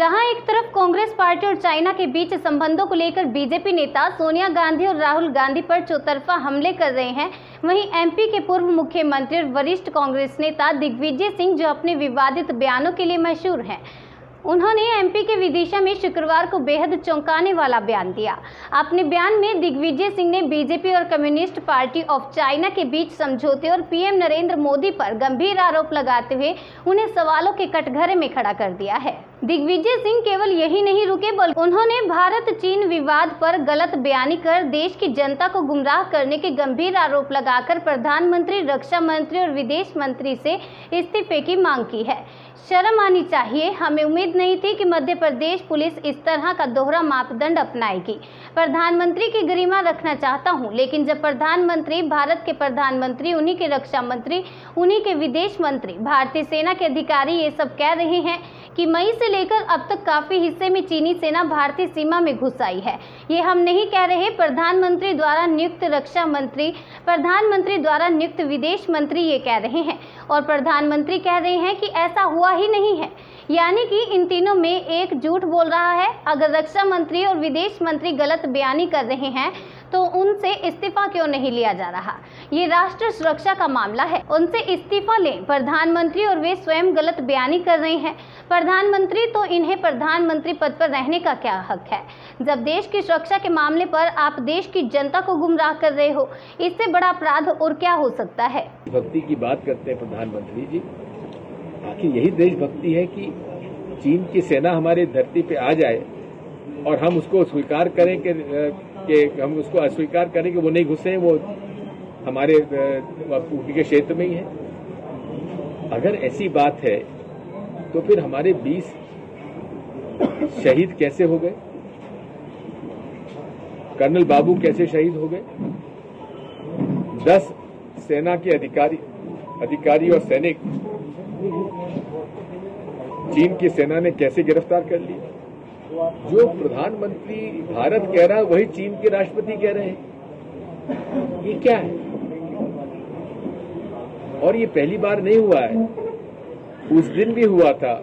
जहां एक तरफ कांग्रेस पार्टी और चाइना के बीच संबंधों को लेकर बीजेपी नेता सोनिया गांधी और राहुल गांधी पर चौतरफा हमले कर रहे हैं, वहीं एमपी के पूर्व मुख्यमंत्री और वरिष्ठ कांग्रेस नेता दिग्विजय सिंह, जो अपने विवादित बयानों के लिए मशहूर हैं, उन्होंने एमपी के विदिशा में शुक्रवार को बेहद चौंकाने वाला बयान दिया। अपने बयान में दिग्विजय सिंह ने बीजेपी और कम्युनिस्ट पार्टी ऑफ चाइना के बीच समझौते और पीएम नरेंद्र मोदी पर गंभीर आरोप लगाते हुए उन्हें सवालों के कटघरे में खड़ा कर दिया है। दिग्विजय सिंह केवल यही नहीं रुके, बल्कि उन्होंने भारत चीन विवाद पर गलत बयानी कर देश की जनता को गुमराह करने के गंभीर आरोप लगाकर प्रधानमंत्री, रक्षा मंत्री और विदेश मंत्री से इस्तीफे की मांग की है। शर्म आनी चाहिए। हमें उम्मीद नहीं थी कि मध्य प्रदेश पुलिस इस तरह का दोहरा मापदंड अपनाएगी। प्रधानमंत्री की गरिमा रखना चाहता हूं, लेकिन जब प्रधानमंत्री, भारत के प्रधानमंत्री, उन्हीं के रक्षा मंत्री, उन्हीं के विदेश मंत्री, भारतीय सेना के अधिकारी ये सब कह रहे हैं कि मई से लेकर अब तक काफी हिस्से में चीनी सेना भारतीय सीमा में घुस आई है। ये हम नहीं कह रहे, प्रधानमंत्री द्वारा नियुक्त रक्षा मंत्री, प्रधानमंत्री द्वारा नियुक्त विदेश मंत्री ये कह रहे हैं, और प्रधानमंत्री कह रहे हैं कि ऐसा हुआ ही नहीं है। यानी कि इन तीनों में एक झूठ बोल रहा है। अगर रक्षा मंत्री और विदेश मंत्री गलत बयानी कर रहे हैं तो उनसे इस्तीफा क्यों नहीं लिया जा रहा? ये राष्ट्र सुरक्षा का मामला है, उनसे इस्तीफा लें। प्रधानमंत्री और वे स्वयं गलत बयानी कर रहे हैं। प्रधानमंत्री तो इन्हें प्रधानमंत्री पद पर रहने का क्या हक है? जब देश की सुरक्षा के मामले पर आप देश की जनता को गुमराह कर रहे हो, इससे बड़ा अपराध और क्या हो सकता है? भक्ति की बात करते हैं प्रधानमंत्री जी। आखिर यही देशभक्ति है कि चीन की सेना हमारी धरती पे आ जाए और हम उसको स्वीकार करें कि हम उसको अस्वीकार करें कि वो नहीं घुसे, वो हमारे उनके क्षेत्र में ही है। अगर ऐसी बात है तो फिर हमारे 20 शहीद कैसे हो गए? कर्नल बाबू कैसे शहीद हो गए? 10 सेना के अधिकारी और सैनिक चीन की सेना ने कैसे गिरफ्तार कर लिए? जो प्रधानमंत्री भारत कह रहा है वही चीन के राष्ट्रपति कह रहे हैं। ये क्या है? और ये पहली बार नहीं हुआ है। उस दिन भी हुआ था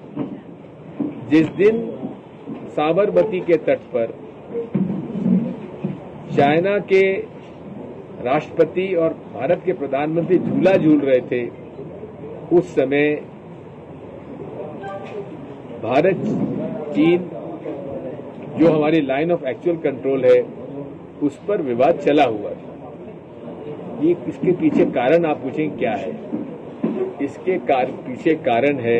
जिस दिन साबरमती के तट पर चाइना के राष्ट्रपति और भारत के प्रधानमंत्री झूला झूल रहे थे। उस समय भारत चीन जो हमारी लाइन ऑफ एक्चुअल कंट्रोल है उस पर विवाद चला हुआ है। ये इसके पीछे कारण आप पूछेंगे क्या है? इसके पीछे कारण है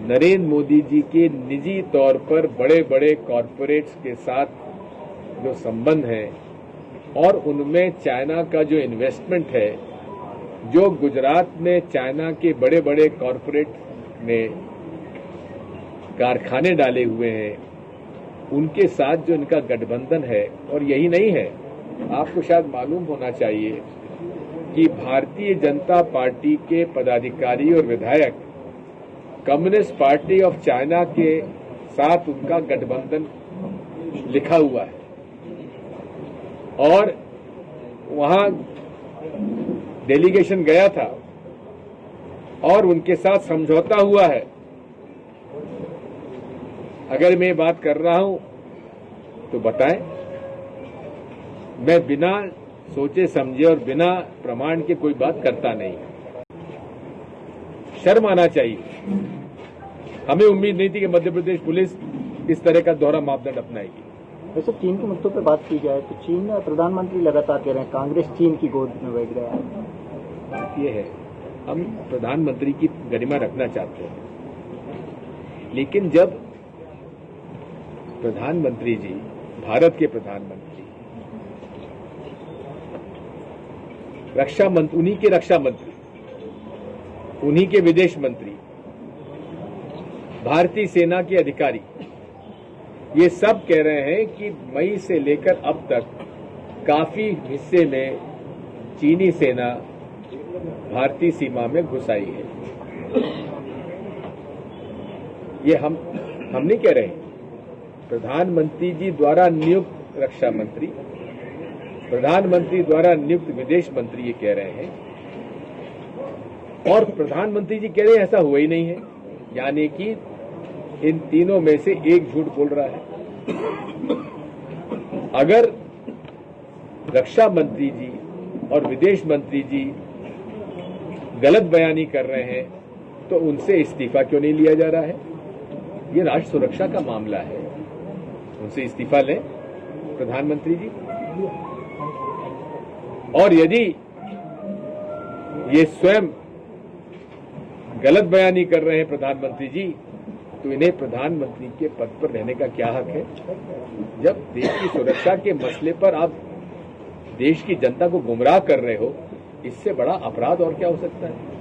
नरेंद्र मोदी जी के निजी तौर पर बड़े बड़े कॉरपोरेट्स के साथ जो संबंध है और उनमें चाइना का जो इन्वेस्टमेंट है, जो गुजरात में चाइना के बड़े बड़े कॉरपोरेट ने कारखाने डाले हुए हैं, उनके साथ जो इनका गठबंधन है। और यही नहीं है, आपको शायद मालूम होना चाहिए कि भारतीय जनता पार्टी के पदाधिकारी और विधायक कम्युनिस्ट पार्टी ऑफ चाइना के साथ उनका गठबंधन लिखा हुआ है और वहां डेलीगेशन गया था और उनके साथ समझौता हुआ है। अगर मैं बात कर रहा हूं तो बताएं। मैं बिना सोचे समझे और बिना प्रमाण के कोई बात करता नहीं। शर्म आना चाहिए। हमें उम्मीद नहीं थी कि मध्य प्रदेश पुलिस इस तरह का दोहरा मापदंड अपनाएगी। वैसे चीन के मुद्दों पर बात की जाए तो चीन प्रधानमंत्री लगातार कह रहे हैं कांग्रेस चीन की गोद में बैठ गया है। बात यह है, हम प्रधानमंत्री की गरिमा रखना चाहते हैं, लेकिन जब प्रधानमंत्री जी, भारत के प्रधानमंत्री, रक्षा मंत्री, उन्हीं के रक्षा मंत्री, उन्हीं के विदेश मंत्री, भारतीय सेना के अधिकारी ये सब कह रहे हैं कि मई से लेकर अब तक काफी हिस्से में चीनी सेना भारतीय सीमा में घुस आई है। ये हम नहीं कह रहे हैं। प्रधानमंत्री जी द्वारा नियुक्त रक्षा मंत्री, प्रधानमंत्री द्वारा नियुक्त विदेश मंत्री ये कह रहे हैं, और प्रधानमंत्री जी कह रहे हैं ऐसा हुआ ही नहीं है। यानी कि इन तीनों में से एक झूठ बोल रहा है। अगर रक्षा मंत्री जी और विदेश मंत्री जी गलत बयानी कर रहे हैं तो उनसे इस्तीफा क्यों नहीं लिया जा रहा है? ये राष्ट्र सुरक्षा का मामला है, उनसे इस्तीफा लें प्रधानमंत्री जी। और यदि ये स्वयं गलत बयानी कर रहे हैं प्रधानमंत्री जी, तो इन्हें प्रधानमंत्री के पद पर रहने का क्या हक है? जब देश की सुरक्षा के मसले पर आप देश की जनता को गुमराह कर रहे हो, इससे बड़ा अपराध और क्या हो सकता है?